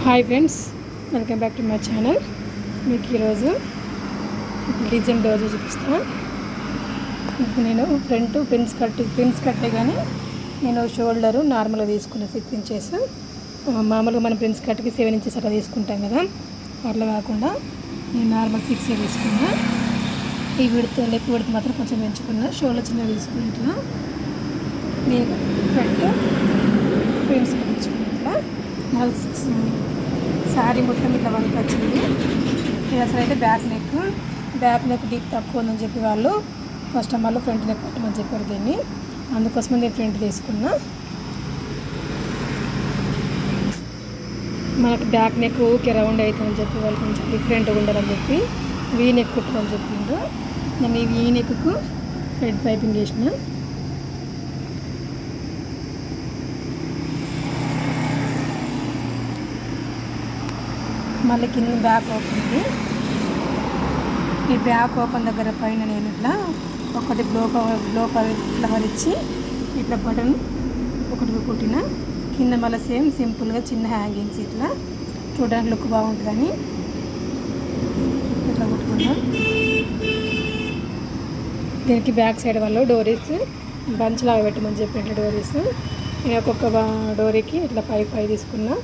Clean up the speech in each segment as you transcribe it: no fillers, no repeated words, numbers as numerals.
Hi friends, welcome back to my channel. మీకు ఈరోజు design blouse చూపిస్తాను. నేను ఫ్రంట్ ప్రిన్స్ కట్టే కానీ నేను షోల్డరు నార్మల్గా తీసుకున్న 6 ఇంచెస్. మామూలుగా మనం ప్రిన్స్ కట్కి 7 ఇంచెస్ అట్లా తీసుకుంటాం కదా, అట్లా కాకుండా నేను నార్మల్ 6 తీసుకున్నా. ఈ విడత నెక్ విడత మాత్రం కొంచెం పెంచుకున్నా. షోల్డర్ చిన్న తీసుకుని ఇట్లా నేను ఫ్రంట్ ప్రిన్స్ కట్టించుకున్నా. ఇట్లా మళ్ళీ శారీ మొత్తం ఇట్లా వరకు వచ్చింది. ఇది అసలు అయితే బ్యాక్ నెక్ డీప్ తక్కువ ఉందని చెప్పి వాళ్ళు కస్టమర్లు ఫ్రంట్ నెక్ కట్టమని చెప్పారు. దీన్ని అందుకోసమే నేను ఫ్రంట్ తీసుకున్నా. మనకు బ్యాక్ నెక్ ఊకే రౌండ్ అవుతుందని చెప్పి వాళ్ళు కొంచెం డిఫరెంట్గా ఉండాలని చెప్పి వీ నెక్ కుట్టమని చెప్పిండ్రు. నేను ఈ వీ నెక్కు థ్రెడ్ పైపింగ్ చేసిన. మళ్ళీ కింద బ్యాక్ ఓపెన్ ఉంది. ఈ బ్యాక్ ఓపెన్ దగ్గర పైన నేను ఇట్లా ఒకటి బ్లో ఫ్లవర్ ఇచ్చి ఇట్లా బటన్ ఒకటి కుట్టిన. కింద మళ్ళీ సేమ్ సింపుల్గా చిన్న హ్యాంగింగ్స్ ఇట్లా చూడడానికి లుక్ బాగుంటుందని ఇట్లా కుట్టుకున్నాం. దీనికి బ్యాక్ సైడ్ వాళ్ళు డోరీస్ బంచ్ లాగా పెట్టమని చెప్పి ఇట్లా డోరీస్ నేను ఒక్కొక్క డోరీకి ఇట్లా 5 తీసుకున్నా.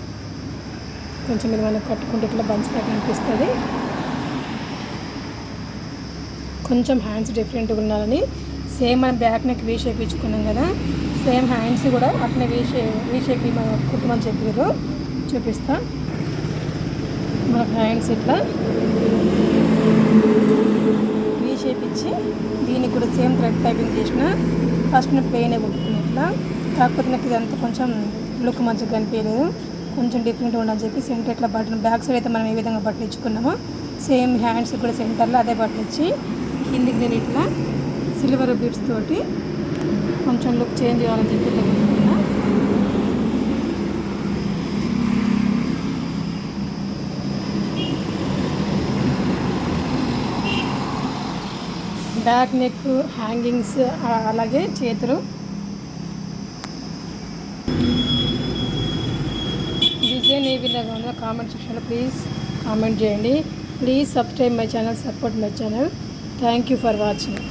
కొంచెం ఇది మనకు కట్టుకుంటే ఇట్లా బంచ్గా కనిపిస్తుంది. కొంచెం హ్యాండ్స్ డిఫరెంట్గా ఉండాలని సేమ్ మనం బ్యాక్ నెక్ వీ షేప్ ఇచ్చుకున్నాం కదా, సేమ్ హ్యాండ్స్ కూడా అట్లనే వీ షేప్ కుట్టమని చెప్పారు. చూపిస్తా. మనకు హ్యాండ్స్ ఇట్లా వీ షేప్ ఇచ్చి దీనికి కూడా సేమ్ థ్రెడ్ టైపింగ్ చేసిన. ఫస్ట్ నేను ప్లెయినే కుట్టుకున్నాను ఇట్లా. కాకపోతే నాకు ఇదంతా కొంచెం లుక్ మంచిగా కనిపించలేదు, కొంచెం డిఫరెంట్గా ఉండని చెప్పి సెంటర్ ఇట్లా బటన్ బ్యాక్ సైడ్ అయితే మనం ఏ విధంగా బట్టలు ఇచ్చుకున్నామో సేమ్ హ్యాండ్స్ కూడా సెంటర్లో అదే బట్టలు ఇచ్చి కిందికి నేను ఇట్లా సిల్వర్ బీడ్స్ తోటి కొంచెం లుక్ చేంజ్ కావాలని చెప్పి ఇట్లా పెట్టుకున్నా. బ్యాక్ నెక్ హ్యాంగింగ్స్ అలాగే చేతులు డిజైన్ ఏ విధంగా ఉందో కామెంట్ సెక్షన్లో ప్లీజ్ కామెంట్ చేయండి. Please subscribe my channel, support my channel. Thank you for watching.